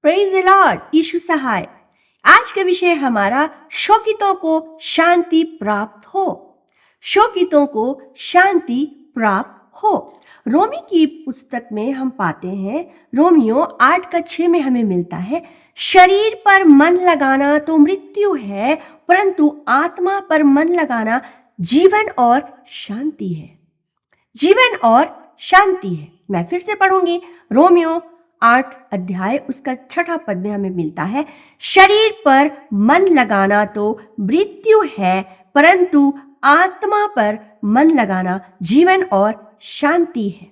Praise the Lord. यीशु सहाय। आज का विषय हमारा शोकितों को शांति प्राप्त हो। शोकितों को शांति प्राप्त हो। रोमी की पुस्तक में हम पाते हैं, रोमियो 8:6 में हमें मिलता है, शरीर पर मन लगाना तो मृत्यु है, परंतु आत्मा पर मन लगाना जीवन और शांति है। जीवन और शांति है। मैं फिर से पढ़ूंगी। रोमियो 8 अध्याय उसका 6 पद में हमें मिलता है, शरीर पर मन लगाना तो मृत्यु है, परंतु आत्मा पर मन लगाना जीवन और शांति है।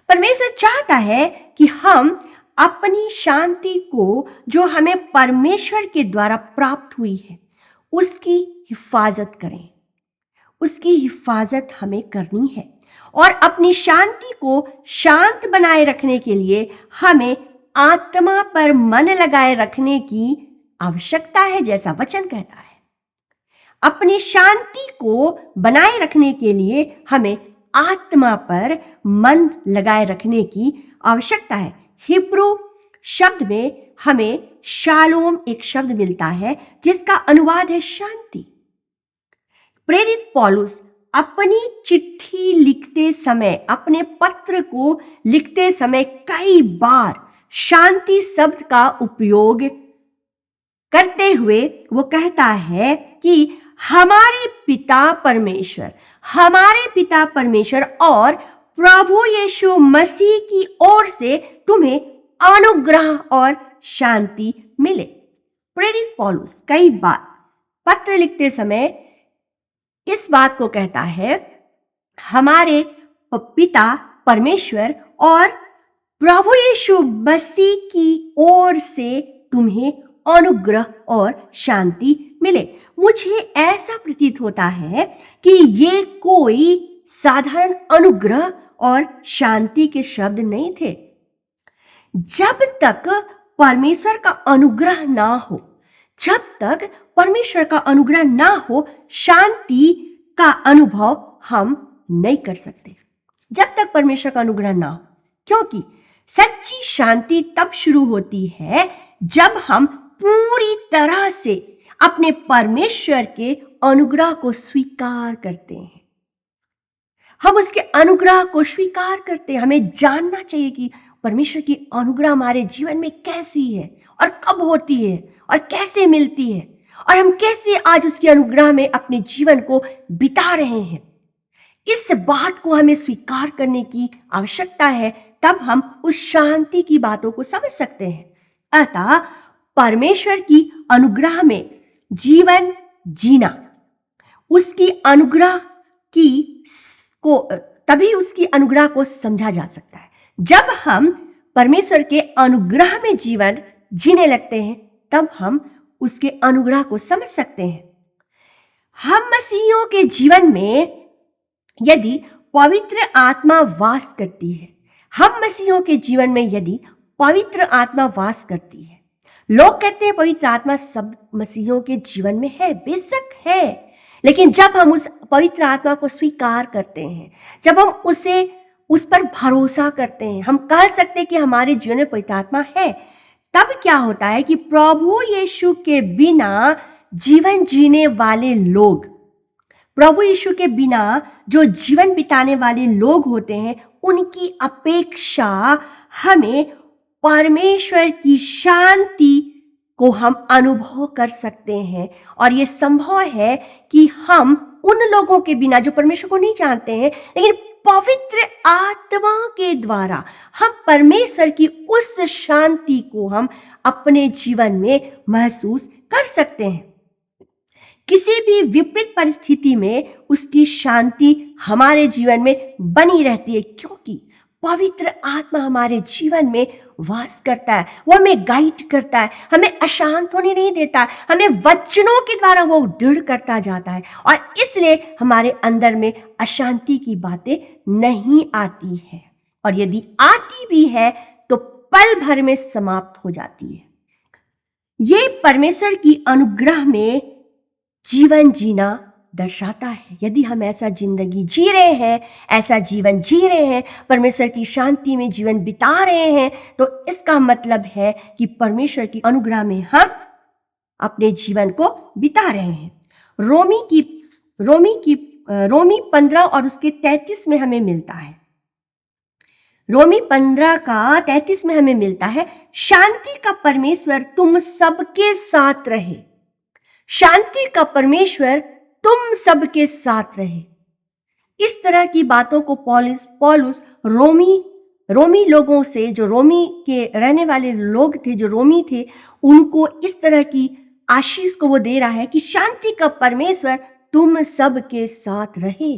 परमेश्वर चाहता है कि हम अपनी शांति को जो हमें परमेश्वर के द्वारा प्राप्त हुई है उसकी हिफाजत करें। उसकी हिफाजत हमें करनी है और अपनी शांति को शांत बनाए रखने के लिए हमें आत्मा पर मन लगाए रखने की आवश्यकता है, जैसा वचन कहता है। अपनी शांति को बनाए रखने के लिए हमें आत्मा पर मन लगाए रखने की आवश्यकता है। हिब्रू शब्द में हमें शालोम एक शब्द मिलता है जिसका अनुवाद है शांति। प्रेरित पौलुस अपनी चिट्ठी लिखते समय, अपने पत्र को लिखते समय कई बार शांति शब्द का उपयोग करते हुए वो कहता है कि हमारे पिता परमेश्वर और प्रभु यीशु मसीह की ओर से तुम्हें अनुग्रह और शांति मिले। प्रेरित पौलुस कई बार पत्र लिखते समय इस बात को कहता है, हमारे पिता परमेश्वर और प्रभु यीशु मसीह की ओर से तुम्हें अनुग्रह और शांति मिले। मुझे ऐसा प्रतीत होता है कि ये कोई साधारण अनुग्रह और शांति के शब्द नहीं थे। जब तक परमेश्वर का अनुग्रह ना हो, जब तक परमेश्वर का अनुग्रह ना हो, शांति का अनुभव हम नहीं कर सकते। जब तक परमेश्वर का अनुग्रह ना हो, क्योंकि सच्ची शांति तब शुरू होती है जब हम पूरी तरह से अपने परमेश्वर के अनुग्रह को स्वीकार करते हैं। हम उसके अनुग्रह को स्वीकार करते हैं। हमें जानना चाहिए कि परमेश्वर की अनुग्रह हमारे जीवन में कैसी है और कब होती है और कैसे मिलती है और हम कैसे आज उसके अनुग्रह में अपने जीवन को बिता रहे हैं। इस बात को हमें स्वीकार करने की आवश्यकता है, तब हम उस शांति की बातों को समझ सकते हैं। अतः परमेश्वर की अनुग्रह में जीवन जीना, उसकी अनुग्रह तभी उसकी अनुग्रह को समझा जा सकता है। जब हम परमेश्वर के अनुग्रह में जीवन जीने लगते हैं, तब हम उसके अनुग्रह को समझ सकते हैं। हम मसीहियों के जीवन में यदि पवित्र आत्मा वास करती है, हम मसीहियों के जीवन में यदि पवित्र आत्मा वास करती है, लोग कहते हैं पवित्र आत्मा सब मसीहियों के जीवन में है, बेशक है, लेकिन जब हम उस पवित्र आत्मा को स्वीकार करते हैं, जब हम उस पर भरोसा करते हैं, हम कह सकते हैं कि हमारे जीवन में पवित्र आत्मा है, तब क्या होता है कि प्रभु यीशु के बिना जीवन जीने वाले लोग, प्रभु यीशु के बिना जो जीवन बिताने वाले लोग होते हैं, उनकी अपेक्षा हमें परमेश्वर की शांति को हम अनुभव कर सकते हैं। और ये संभव है कि हम उन लोगों के बिना जो परमेश्वर को नहीं जानते हैं, लेकिन पवित्र आत्मा के द्वारा हम परमेश्वर की उस शांति को हम अपने जीवन में महसूस कर सकते हैं। किसी भी विपरीत परिस्थिति में उसकी शांति हमारे जीवन में बनी रहती है, क्योंकि पवित्र आत्मा हमारे जीवन में वास करता है। वो हमें गाइड करता है, हमें अशांत होने नहीं देता, हमें वचनों के द्वारा वो दृढ़ करता जाता है, और इसलिए हमारे अंदर में अशांति की बातें नहीं आती है, और यदि आती भी है तो पल भर में समाप्त हो जाती है। ये परमेश्वर की अनुग्रह में जीवन जीना दर्शाता है। यदि हम ऐसा जिंदगी जी रहे हैं, ऐसा जीवन जी रहे हैं, परमेश्वर की शांति में जीवन बिता रहे हैं, तो इसका मतलब है कि परमेश्वर की अनुग्रह में हम अपने जीवन को बिता रहे हैं। रोमी 15 और उसके 33 में हमें मिलता है। रोमी 15 का 33 में हमें मिलता है, शांति का परमेश्वर तुम सबके साथ रहे। शांति का परमेश्वर तुम सबके साथ रहे। इस तरह की बातों को पौलुस रोमी लोगों से, जो रोमी के रहने वाले लोग थे, जो रोमी थे, उनको इस तरह की आशीष को वो दे रहा है कि शांति का परमेश्वर तुम सबके साथ रहे।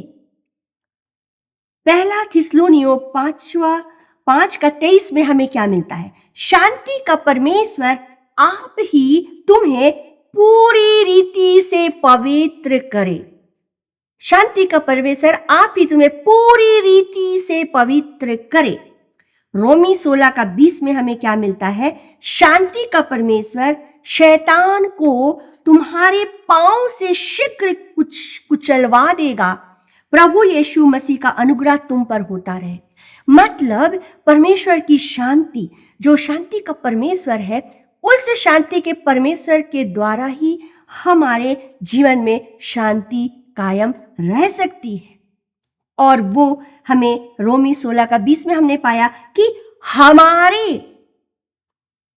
पहला थिस्सलुनीय 5:23 में हमें क्या मिलता है? शांति का परमेश्वर आप ही तुम्हें पूरी रीति से पवित्र करे। शांति का परमेश्वर आप ही तुम्हें पूरी रीति से पवित्र करे। रोमी 16:20 में हमें क्या मिलता है? शांति का परमेश्वर शैतान को तुम्हारे पांव से शीघ्र कुचलवा देगा। प्रभु यीशु मसीह का अनुग्रह तुम पर होता रहे। मतलब परमेश्वर की शांति, जो शांति का परमेश्वर है, उस शांति के परमेश्वर के द्वारा ही हमारे जीवन में शांति कायम रह सकती है। और वो हमें रोमी 16:20 में हमने पाया कि हमारे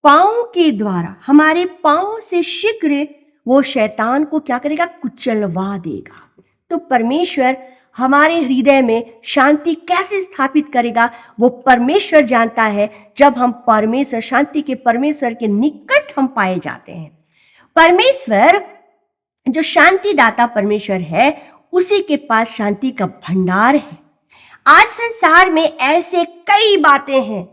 पांव के द्वारा, हमारे पांव से शीघ्र वो शैतान को क्या करेगा? कुचलवा देगा। तो परमेश्वर हमारे हृदय में शांति कैसे स्थापित करेगा, वो परमेश्वर जानता है। जब हम परमेश्वर, शांति के परमेश्वर के निकट हम पाए जाते हैं। परमेश्वर जो शांतिदाता परमेश्वर है, उसी के पास शांति का भंडार है। आज संसार में ऐसे कई बातें हैं,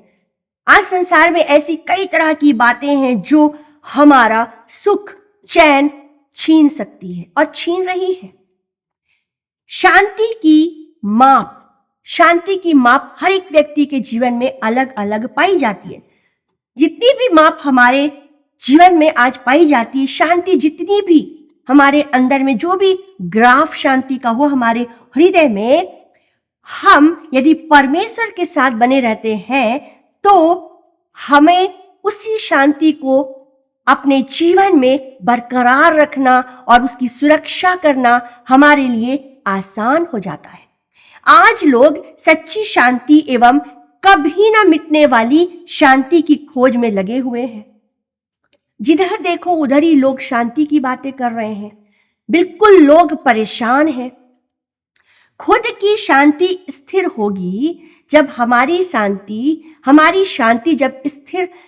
आज संसार में ऐसी कई तरह की बातें हैं जो हमारा सुख चैन छीन सकती है और छीन रही है। शांति की माप हर एक व्यक्ति के जीवन में अलग अलग पाई जाती है। जितनी भी माप हमारे जीवन में आज पाई जाती है, शांति जितनी भी हमारे अंदर में, जो भी ग्राफ शांति का हो हमारे हृदय में, हम यदि परमेश्वर के साथ बने रहते हैं तो हमें उसी शांति को अपने जीवन में बरकरार रखना और उसकी सुरक्षा करना हमारे लिए आसान हो जाता है। आज लोग सच्ची शांति एवं कभी ना मिटने वाली शांति की खोज में लगे हुए हैं। जिधर देखो उधर ही लोग शांति की बातें कर रहे हैं। बिल्कुल लोग परेशान हैं। खुद की शांति स्थिर होगी जब हमारी शांति जब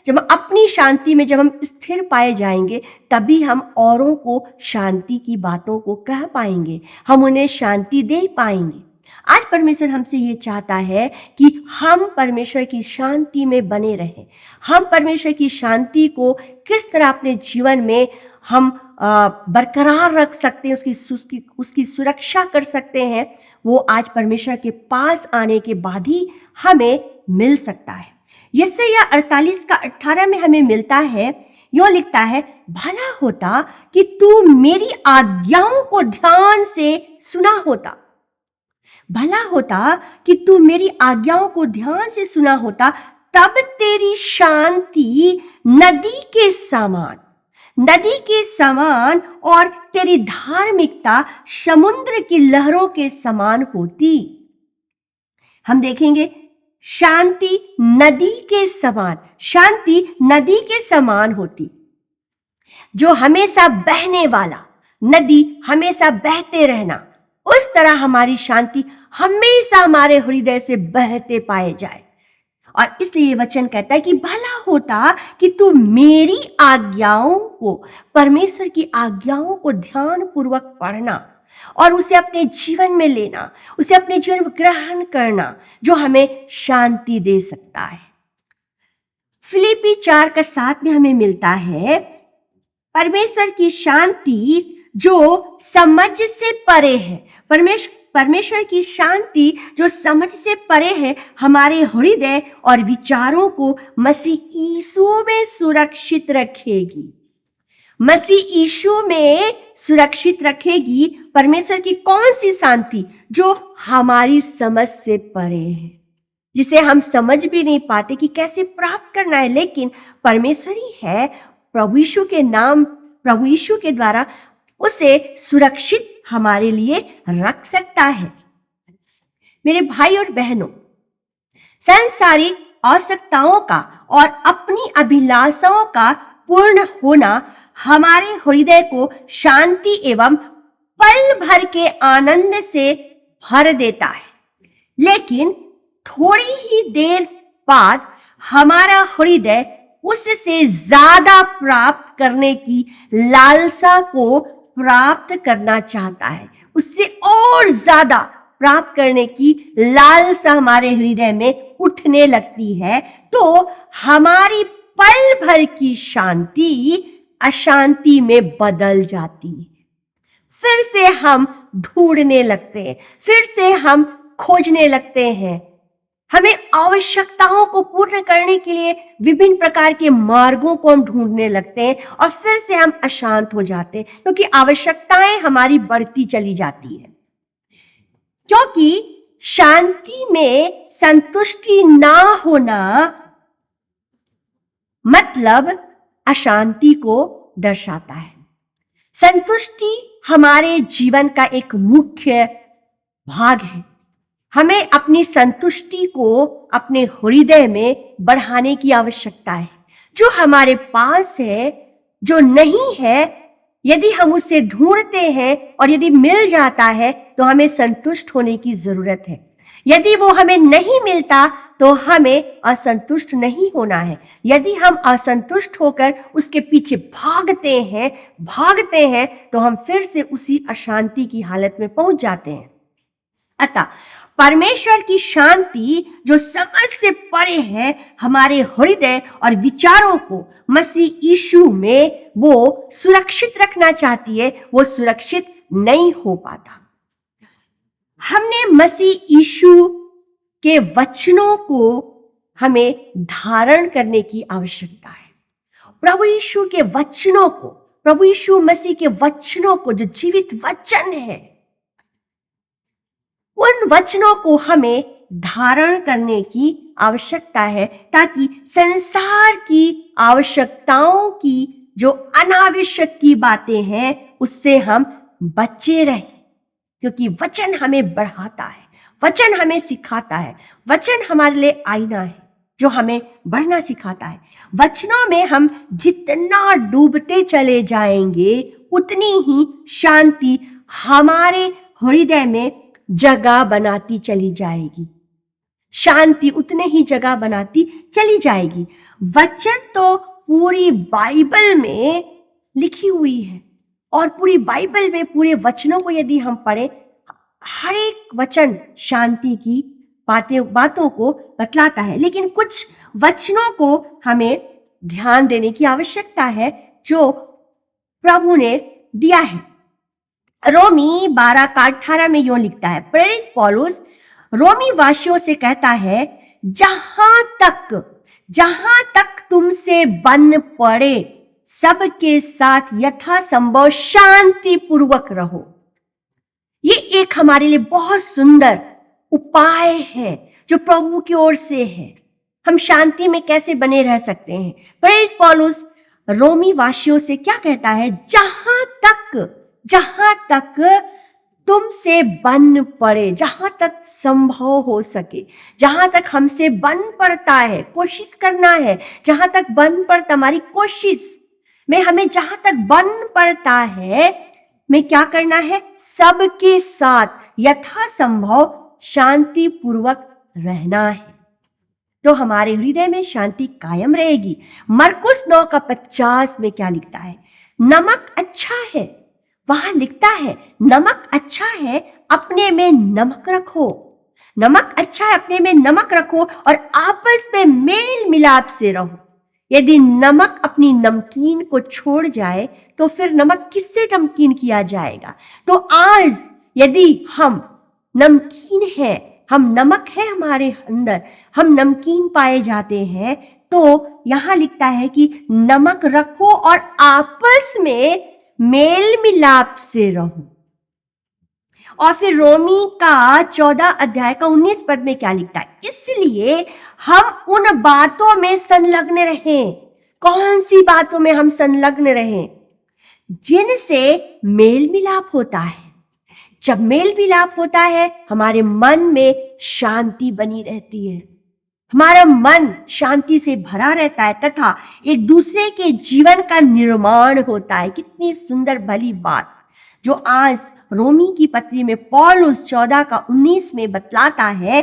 हम अपनी शांति में जब हम स्थिर पाए जाएंगे, तभी हम औरों को शांति की बातों को कह पाएंगे, हम उन्हें शांति दे पाएंगे। आज परमेश्वर हमसे ये चाहता है कि हम परमेश्वर की शांति में बने रहें। हम परमेश्वर की शांति को किस तरह अपने जीवन में हम बरकरार रख सकते हैं, उसकी सुरक्षा कर सकते हैं, वो आज परमेश्वर के पास आने के बाद ही हमें मिल सकता है। यशायाह 48:18 में हमें मिलता है, यूं लिखता है, भला होता कि तू मेरी आज्ञाओं को ध्यान से सुना होता। भला होता कि तू मेरी आज्ञाओं को ध्यान से सुना होता, तब तेरी शांति नदी के समान और तेरी धार्मिकता समुद्र की लहरों के समान होती। हम देखेंगे शांति नदी के समान होती, जो हमेशा बहने वाला, नदी हमेशा बहते रहना, उस तरह हमारी शांति हमेशा हमारे हृदय से बहते पाए जाए। और इसलिए वचन कहता है कि भला होता कि तू मेरी आज्ञाओं को, परमेश्वर की आज्ञाओं को ध्यान पूर्वक पढ़ना और उसे अपने जीवन में लेना, उसे अपने जीवन में ग्रहण करना, जो हमें शांति दे सकता है। फिलिप्पी 4:7 में हमें मिलता है, परमेश्वर की शांति जो समझ से परे है। परमेश्वर की शांति जो समझ से परे है, हमारे हृदय और विचारों को मसीह यीशु में सुरक्षित रखेगी। मसीह यीशु में सुरक्षित रखेगी परमेश्वर की कौन सी शांति जो हमारी समझ से परे है, जिसे हम समझ भी नहीं पाते कि कैसे प्राप्त करना है, लेकिन परमेश्वर ही है प्रभु यीशु के नाम, प्रभु यीशु के द्वारा उसे सुरक्षित हमारे लिए रख सकता है। मेरे भाई और बहनों, सांसारिक आवश्यकताओं का और अपनी अभिलाषाओं का पूर्ण होना हमारे हृदय को शांति एवं पल भर के आनंद से भर देता है, लेकिन थोड़ी ही देर बाद हमारा हृदय उससे ज्यादा प्राप्त करने की लालसा को प्राप्त करना चाहता है। उससे और ज्यादा प्राप्त करने की लालसा हमारे हृदय में उठने लगती है, तो हमारी पल भर की शांति अशांति में बदल जाती है। फिर से हम ढूंढने लगते हैं, फिर से हम खोजने लगते हैं। हमें आवश्यकताओं को पूर्ण करने के लिए विभिन्न प्रकार के मार्गों को हम ढूंढने लगते हैं और फिर से हम अशांत हो जाते हैं, क्योंकि आवश्यकताएं हमारी बढ़ती चली जाती है। क्योंकि शांति में संतुष्टि ना होना मतलब अशांति को दर्शाता है। संतुष्टि हमारे जीवन का एक मुख्य भाग है। हमें अपनी संतुष्टि को अपने हृदय में बढ़ाने की आवश्यकता है। जो हमारे पास है, जो नहीं है, यदि हम उसे ढूंढते हैं और यदि मिल जाता है तो हमें संतुष्ट होने की जरूरत है। यदि वो हमें नहीं मिलता तो हमें असंतुष्ट नहीं होना है। यदि हम असंतुष्ट होकर उसके पीछे भागते हैं तो हम फिर से उसी अशांति की हालत में पहुंच जाते हैं। अतः परमेश्वर की शांति जो समझ से परे है, हमारे हृदय और विचारों को मसीह यीशु में वो सुरक्षित रखना चाहती है, वो सुरक्षित नहीं हो पाता। हमने मसीह यीशु के वचनों को हमें धारण करने की आवश्यकता है। प्रभु यीशु के वचनों को, प्रभु यीशु मसीह के वचनों को, जो जीवित वचन है, उन वचनों को हमें धारण करने की आवश्यकता है, ताकि संसार की आवश्यकताओं की जो अनावश्यक की बातें हैं उससे हम बचे रहें। क्योंकि वचन हमें बढ़ाता है, वचन हमें सिखाता है, वचन हमारे लिए आईना है जो हमें बढ़ना सिखाता है। वचनों में हम जितना डूबते चले जाएंगे उतनी ही शांति हमारे हृदय में जगह बनाती चली जाएगी। शांति उतने ही जगह बनाती चली जाएगी। वचन तो पूरी बाइबल में लिखी हुई है और पूरी बाइबल में पूरे वचनों को यदि हम पढ़ें, हर एक वचन शांति की बातों को बतलाता है। लेकिन कुछ वचनों को हमें ध्यान देने की आवश्यकता है जो प्रभु ने दिया है। रोमी 12:18 में यूं लिखता है, प्रेरित पौलुस रोमी वासियों से कहता है, जहां तक तुमसे बन पड़े सबके साथ यथासंभव शांति पूर्वक रहो। ये एक हमारे लिए बहुत सुंदर उपाय है जो प्रभु की ओर से है। हम शांति में कैसे बने रह सकते हैं? प्रेरित पौलुस रोमी वासियों से क्या कहता है? जहां तक तुमसे बन पड़े, जहां तक संभव हो सके, जहां तक हमसे बन पड़ता है, कोशिश करना है, जहां तक बन पड़ता, हमारी कोशिश में हमें जहां तक बन पड़ता है, में क्या करना है? सबके साथ यथासंभव शांति पूर्वक रहना है, तो हमारे हृदय में शांति कायम रहेगी। मरकुस 9:50 में क्या लिखता है? नमक अच्छा है, वहां लिखता है नमक अच्छा है, अपने में नमक रखो। नमक अच्छा है, अपने में नमक रखो और आपस में मेल मिलाप से रहो। यदि नमक अपनी नमकीन को छोड़ जाए तो फिर नमक किससे नमकीन किया जाएगा? तो आज यदि हम नमकीन है, हम नमक है हमारे अंदर, हम नमकीन पाए जाते हैं, तो यहाँ लिखता है कि नमक रखो और आपस में मेल मिलाप से रहो। और फिर रोमी का 14 अध्याय का 19 पद में क्या लिखता है? इसलिए हम उन बातों में संलग्न रहें। कौन सी बातों में हम संलग्न रहें? जिनसे मेल मिलाप होता है। जब मेल मिलाप होता है, हमारे मन में शांति बनी रहती है, हमारा मन शांति से भरा रहता है तथा एक दूसरे के जीवन का निर्माण होता है। कितनी सुंदर भली बात जो आज रोमी की पत्री में पौलुस 14 का 19 में बतलाता है।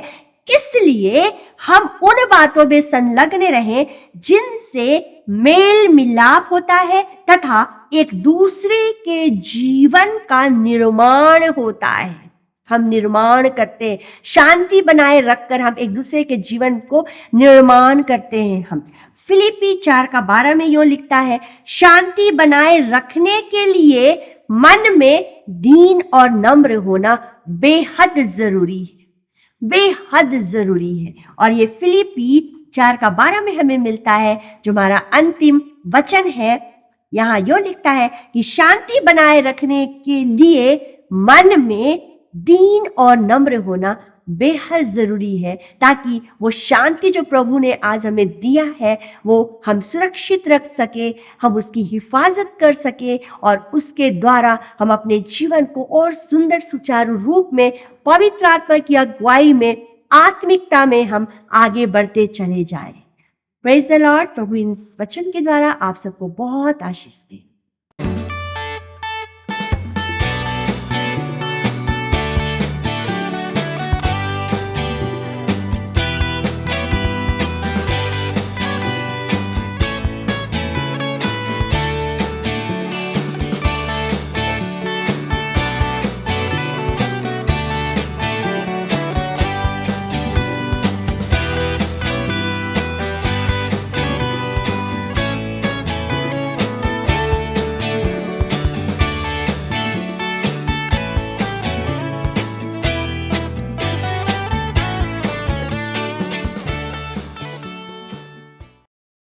इसलिए हम उन बातों में संलग्न रहें जिनसे मेल मिलाप होता है तथा एक दूसरे के जीवन का निर्माण होता है। हम निर्माण करते हैं, शांति बनाए रखकर हम एक दूसरे के जीवन को निर्माण करते हैं। हम फिलिपी 4 का 12 में यूं लिखता है, शांति बनाए रखने के लिए मन में दीन और नम्र होना बेहद जरूरी है, बेहद जरूरी है। और ये फिलिपी 4 का 12 में हमें मिलता है, जो हमारा अंतिम वचन है। यहाँ यो लिखता है कि शांति बनाए रखने के लिए मन में दीन और नम्र होना बेहद जरूरी है, ताकि वो शांति जो प्रभु ने आज हमें दिया है वो हम सुरक्षित रख सके, हम उसकी हिफाजत कर सके और उसके द्वारा हम अपने जीवन को और सुंदर सुचारू रूप में पवित्र आत्मा की अगुवाई में, आत्मिकता में हम आगे बढ़ते चले जाएं। Praise the Lord. प्रभु इन वचन के द्वारा आप सबको बहुत आशीष दे।